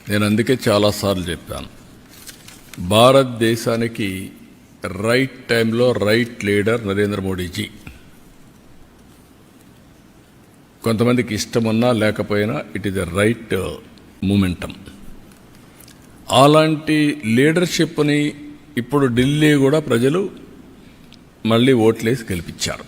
నేను అందుకే చాలాసార్లు చెప్పాను, భారతదేశానికి రైట్ టైంలో రైట్ లీడర్ నరేంద్ర మోడీజీ. కొంతమందికి ఇష్టమున్నా లేకపోయినా it is the right momentum. అలాంటి లీడర్షిప్ని ఇప్పుడు ఢిల్లీ కూడా ప్రజలు మళ్ళీ ఓట్లేసి గెలిపించారు.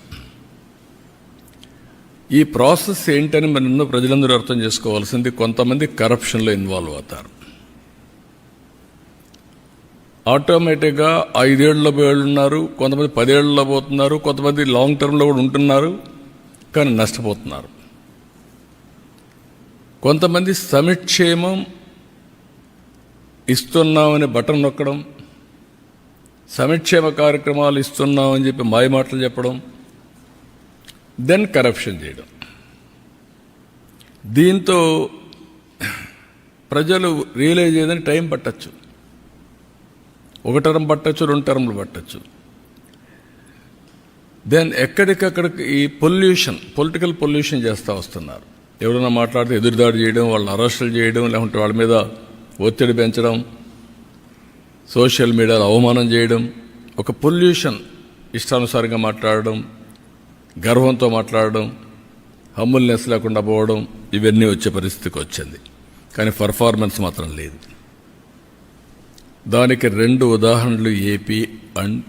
ఈ ప్రాసెస్ ఏంటని మన ప్రజలందరూ అర్థం చేసుకోవాల్సింది, కొంతమంది కరప్షన్లో ఇన్వాల్వ్ అవుతారు. ఆటోమేటిక్గా 5 ఏళ్లలో ఉన్నారు, కొంతమంది 10 ఏళ్లలో పోతున్నారు, కొంతమంది లాంగ్ టర్మ్లో కూడా ఉంటున్నారు, కానీ నష్టపోతున్నారు. కొంతమంది సంక్షేమం ఇస్తున్నామని బటన్ నొక్కడం, సంక్షేమ కార్యక్రమాలు ఇస్తున్నామని చెప్పి మాయమాటలు చెప్పడం, దెన్ కరప్షన్ చేయడం. దీంతో ప్రజలు రియలైజ్ అయ్యేదని టైం పట్టచ్చు, 1 టర్మ్ పట్టచ్చు, 2 టర్మ్లు పట్టచ్చు. దెన్ ఎక్కడికక్కడికి ఈ పొలిటికల్ పొల్యూషన్ చేస్తూ వస్తున్నారు. ఎవరైనా మాట్లాడితే ఎదురుదాడి చేయడం, వాళ్ళని అరెస్టులు చేయడం, లేకుంటే వాళ్ళ మీద ఒత్తిడి పెంచడం, సోషల్ మీడియాలో అవమానం చేయడం, ఒక పొల్యూషన్, ఇష్టానుసారంగా మాట్లాడడం, గర్వంతో మాట్లాడడం, హంబుల్నెస్ లేకుండా పోవడం, ఇవన్నీ వచ్చే పరిస్థితికి వచ్చింది. కానీ పర్ఫార్మెన్స్ మాత్రం లేదు. దానికి 2 ఉదాహరణలు ఏపీ అండ్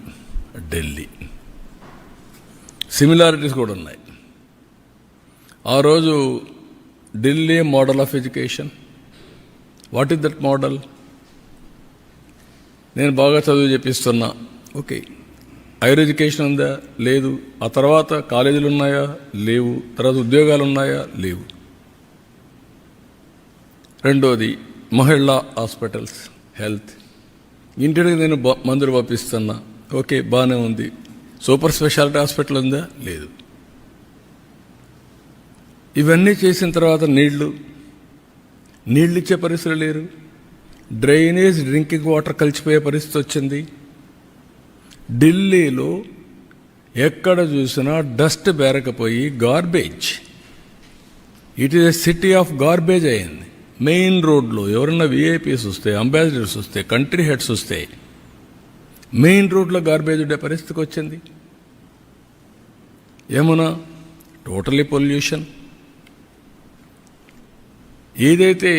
ఢిల్లీ. సిమిలారిటీస్ కూడా ఉన్నాయి. ఆ రోజు Delhi model of education, what is that model? నేను బాగా చదువు చెప్పిస్తున్నా, ఓకే. హైయర్ ఎడ్యుకేషన్ ఉందా? లేదు. ఆ తర్వాత కాలేజీలు ఉన్నాయా? లేవు. తర్వాత ఉద్యోగాలు ఉన్నాయా? లేవు. రెండోది మహిళా హాస్పిటల్స్, హెల్త్. ఇంటికి నేను మందులు పంపిస్తున్నా, ఓకే, బాగానే ఉంది. సూపర్ స్పెషాలిటీ హాస్పిటల్ ఉందా? లేదు. ఇవన్నీ చేసిన తర్వాత నీళ్లు ఇచ్చే పరిస్థితులు లేరు. డ్రైనేజ్, డ్రింకింగ్ వాటర్ కలిసిపోయే పరిస్థితి వచ్చింది. ఢిల్లీలో ఎక్కడ చూసినా డస్ట్ బేరకపోయి garbage, it is a city of garbage అయింది. మెయిన్ రోడ్లో ఎవరన్నా విఐపీస్ వస్తే, అంబాసిడర్స్ వస్తే, కంట్రీ హెడ్స్ వస్తే మెయిన్ రోడ్లో గార్బేజ్ ఉండే పరిస్థితికి వచ్చింది. ఏమన్నా టోటలీ పొల్యూషన్. ఏదైతే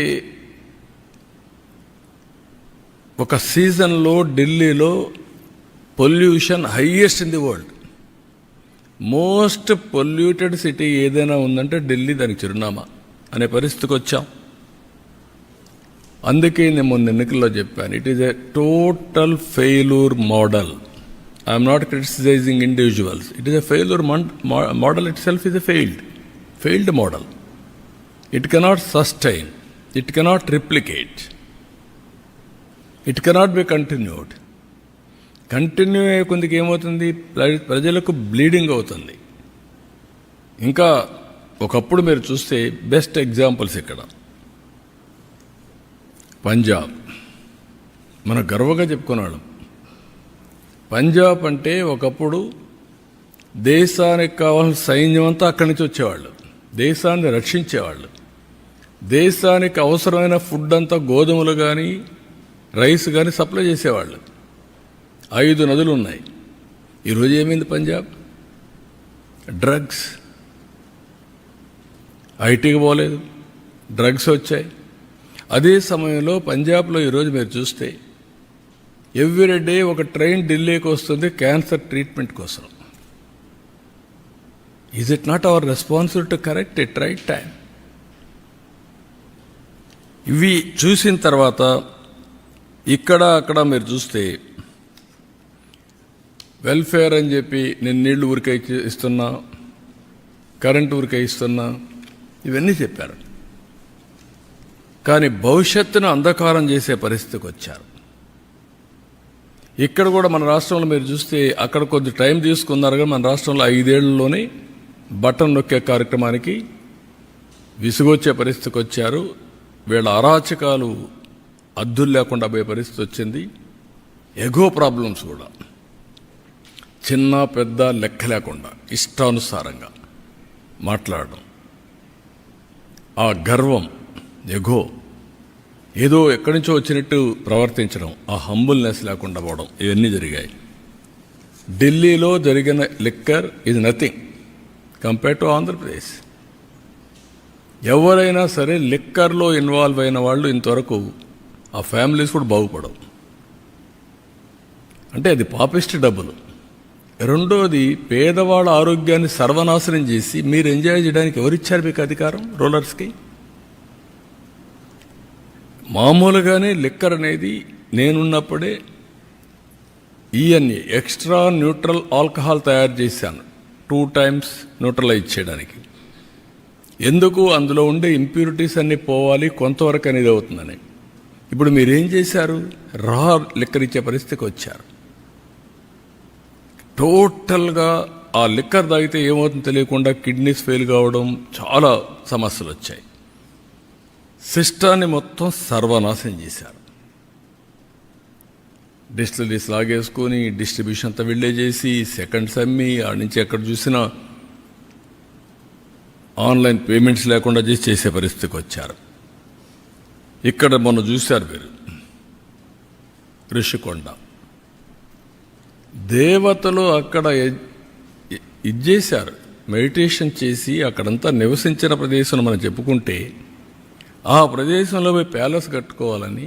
ఒక సీజన్లో ఢిల్లీలో pollution highest in the world, most polluted city ఏదైనా ఉందంటే ఢిల్లీ దానికి చిరునామా అనే పరిస్థితికి వచ్చాం. అందుకే నేను మొన్న ఎన్నికల్లో చెప్పాను, it is a total failure model. I'm not criticizing individuals, it is a failure model. Itself is a failed model. It cannot sustain, it cannot replicate, it cannot be continued. Continue అయ్యే కొందికి ఏమవుతుంది, ప్రజలకు bleeding అవుతుంది. ఇంకా ఒకప్పుడు మీరు చూస్తే best examples ఇక్కడ పంజాబ్, మనం గర్వంగా చెప్పుకున్నాడు. పంజాబ్ అంటే ఒకప్పుడు దేశానికి కావాల్సిన సైన్యం అంతా అక్కడి నుంచి వచ్చేవాళ్ళు, దేశాన్ని రక్షించేవాళ్ళు. దేశానికి అవసరమైన ఫుడ్ అంతా గోధుమలు కానీ రైస్ కానీ సప్లై చేసేవాళ్ళు. 5 నదులు ఉన్నాయి. ఈరోజు ఏమైంది పంజాబ్? డ్రగ్స్. ఐటీకి పోలేదు, డ్రగ్స్ వచ్చాయి. అదే సమయంలో పంజాబ్లో ఈరోజు మీరు చూస్తే ఎవ్రీ డే ఒక ట్రైన్ ఢిల్లీకి వస్తుంది క్యాన్సర్ ట్రీట్మెంట్ కోసం. Is it not our responsibility to correct it right time? ఇవి చూసిన తర్వాత ఇక్కడ అక్కడ మీరు చూస్తే వెల్ఫేర్ అని చెప్పి నేను నీళ్లు ఊరికే ఇస్తున్నా, కరెంటు ఊరికే ఇస్తున్నా, ఇవన్నీ చెప్పారు. కానీ భవిష్యత్తును అంధకారం చేసే పరిస్థితికి వచ్చారు. ఇక్కడ కూడా మన రాష్ట్రంలో మీరు చూస్తే అక్కడ కొద్ది టైం తీసుకున్నారు, కానీ మన రాష్ట్రంలో 5 ఏళ్లలోనే బటన్ నొక్కే కార్యక్రమానికి విసుగొచ్చే పరిస్థితికి వచ్చారు. వీళ్ళ అరాచకాలు అద్దులు లేకుండా పోయే పరిస్థితి వచ్చింది. ఎగో ప్రాబ్లమ్స్ కూడా చిన్న పెద్ద లెక్క లేకుండా ఇష్టానుసారంగా మాట్లాడడం, ఆ గర్వం, ఎగో, ఏదో ఎక్కడి నుంచో వచ్చినట్టు ప్రవర్తించడం, ఆ హంబుల్నెస్ లేకుండా పోవడం, ఇవన్నీ జరిగాయి. ఢిల్లీలో జరిగిన లిక్కర్ ఇది నథింగ్ కంపేర్ టు ఆంధ్రప్రదేశ్. ఎవరైనా సరే లిక్కర్లో ఇన్వాల్వ్ అయిన వాళ్ళు ఇంతవరకు ఆ ఫ్యామిలీస్ కూడా బాగుపడవు. అంటే అది పాపిస్ట్ డబ్బులు. రెండోది, పేదవాళ్ళ ఆరోగ్యాన్ని సర్వనాశనం చేసి మీరు ఎంజాయ్ చేయడానికి ఎవరిచ్చారు మీకు అధికారం? రూలర్స్కి. మామూలుగానే లిక్కర్ అనేది నేనున్నప్పుడే ఈఎన్ఏ ఎక్స్ట్రా న్యూట్రల్ ఆల్కహాల్ తయారు చేశాను 2 times న్యూట్రలైజ్ చేయడానికి. ఎందుకు? అందులో ఉండే ఇంప్యూరిటీస్ అన్నీ పోవాలి, కొంతవరకు అనేది అవుతుందని. ఇప్పుడు మీరేం చేశారు? రా లిక్కర్ ఇచ్చే పరిస్థితికి వచ్చారు. టోటల్గా ఆ లిక్కర్ తాగితే ఏమవుతుందో తెలియకుండా కిడ్నీస్ ఫెయిల్ కావడం, చాలా సమస్యలు వచ్చాయి. సిస్టాన్ని మొత్తం సర్వనాశనం చేశారు. డిస్టిలరీస్ లాగేసుకొని డిస్ట్రిబ్యూషన్ అంతా వెళ్ళే చేసి సెకండ్స్ అమ్మి ఆడి నుంచి ఎక్కడ చూసినా ఆన్లైన్ పేమెంట్స్ లేకుండా చేసే పరిస్థితికి వచ్చారు. ఇక్కడ మొన్న చూశారు మీరు ఋషికొండ దేవతలు అక్కడ ఇచ్చేశారు. మెడిటేషన్ చేసి అక్కడంతా నివసించిన ప్రదేశం మనం చెప్పుకుంటే ఆ ప్రదేశంలో పోయి ప్యాలెస్ కట్టుకోవాలని,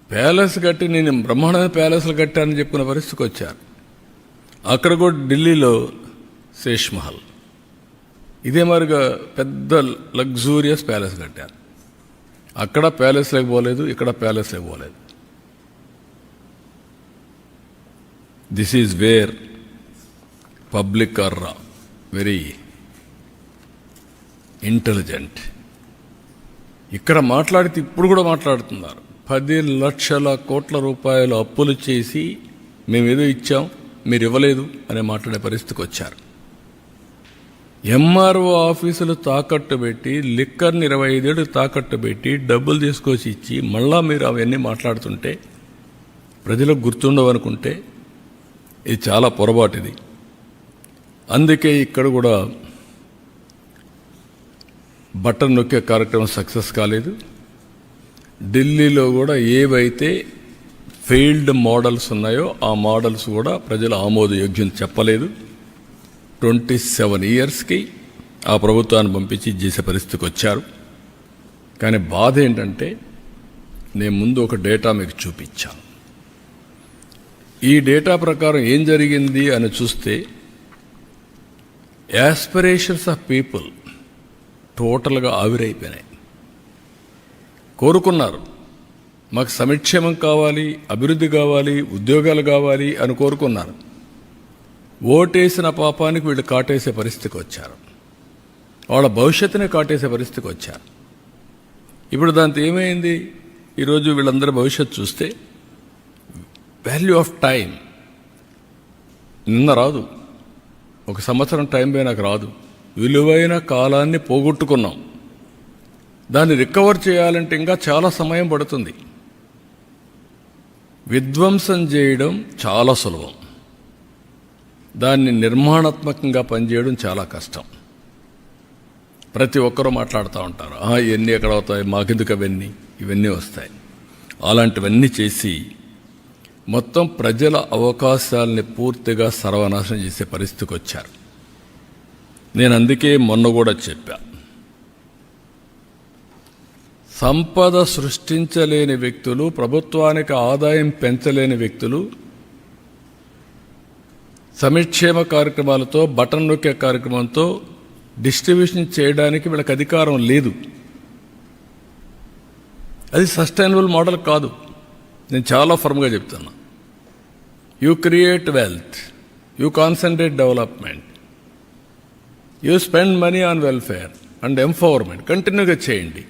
ప్యాలెస్ కట్టి నేను బ్రహ్మాండమైన ప్యాలెస్లు కట్టానని చెప్పుకున్న పరిస్థితికి వచ్చారు. అక్కడ కూడా ఢిల్లీలో శేష్ మహల్ ఇదే మరిగా పెద్ద లగ్జూరియస్ ప్యాలెస్ కట్టారు. అక్కడ ప్యాలెస్ లేకపోలేదు, ఇక్కడ ప్యాలెస్ లేకపోలేదు. This is where public are very intelligent. ఇక్కడ మాట్లాడితే ఇప్పుడు కూడా మాట్లాడుతున్నారు. 10 లక్షల కోట్ల రూపాయలు అప్పులు చేసి మేమేదో ఇచ్చాం మీరు ఇవ్వలేదు అనే మాట్లాడే పరిస్థితికి వచ్చారు. ఎంఆర్ఓ ఆఫీసులు తాకట్టు పెట్టి లిక్కర్ని 25 ఏళ్ళు తాకట్టు పెట్టి డబ్బులు తీసుకొచ్చి ఇచ్చి మళ్ళా మీరు అవన్నీ మాట్లాడుతుంటే ప్రజలకు గుర్తుండవనుకుంటే ఇది చాలా పొరపాటిది. అందుకే ఇక్కడ కూడా బటన్ నొక్కే కార్యక్రమం సక్సెస్ కాలేదు. ఢిల్లీలో కూడా ఏవైతే ఫెయిల్డ్ మోడల్స్ ఉన్నాయో ఆ మోడల్స్ కూడా ప్రజలు ఆమోదయోగ్యం చెప్పలేదు. 27 yearsకి ఆ ప్రభుత్వాన్ని పంపించి చేసే పరిస్థితికి వచ్చారు. కానీ బాధ ఏంటంటే నేను ముందు ఒక డేటా మీకు చూపించాను. ఈ డేటా ప్రకారం ఏం జరిగింది అని చూస్తే యాస్పిరేషన్స్ ఆఫ్ పీపుల్ టోటల్గా ఆవిరైపోయినాయి. కోరుకున్నారు మాకు సంక్షేమం కావాలి, అభివృద్ధి కావాలి, ఉద్యోగాలు కావాలి అని కోరుకున్నారు. ఓటేసిన పాపానికి వీళ్ళు కాటేసే పరిస్థితికి వచ్చారు. వాళ్ళ భవిష్యత్తునే కాటేసే పరిస్థితికి వచ్చారు. ఇప్పుడు దాంతో ఏమైంది? ఈరోజు వీళ్ళందరి భవిష్యత్తు చూస్తే వాల్యూ ఆఫ్ టైం నిన్న రాదు, 1 సంవత్సరం టైం పోయినాక రాదు. విలువైన కాలాన్ని పోగొట్టుకున్నాం. దాన్ని రికవర్ చేయాలంటే ఇంకా చాలా సమయం పడుతుంది. విధ్వంసం చేయడం చాలా సులభం, దాన్ని నిర్మాణాత్మకంగా పనిచేయడం చాలా కష్టం. ప్రతి ఒక్కరూ మాట్లాడుతూ ఉంటారు, ఇవన్నీ ఎక్కడ అవుతాయి, మాకెందుకు ఇవన్నీ వస్తాయి. అలాంటివన్నీ చేసి మొత్తం ప్రజల అవకాశాలని పూర్తిగా సర్వనాశనం చేసే పరిస్థితికి వచ్చారు. నేను అందుకే మొన్న కూడా చెప్పా, సంపద సృష్టించలేని వ్యక్తులు, ప్రభుత్వానికి ఆదాయం పెంచలేని వ్యక్తులు సంక్షేమ కార్యక్రమాలతో, బటన్ నొక్కే కార్యక్రమంతో డిస్ట్రిబ్యూషన్ చేయడానికి వీళ్ళకి అధికారం లేదు. అది సస్టైనబుల్ మోడల్ కాదు. నేను చాలా ఫర్మ్గా చెప్తున్నా. You create wealth, you concentrate development, you spend money on welfare and empowerment కంటిన్యూగా చేయండి.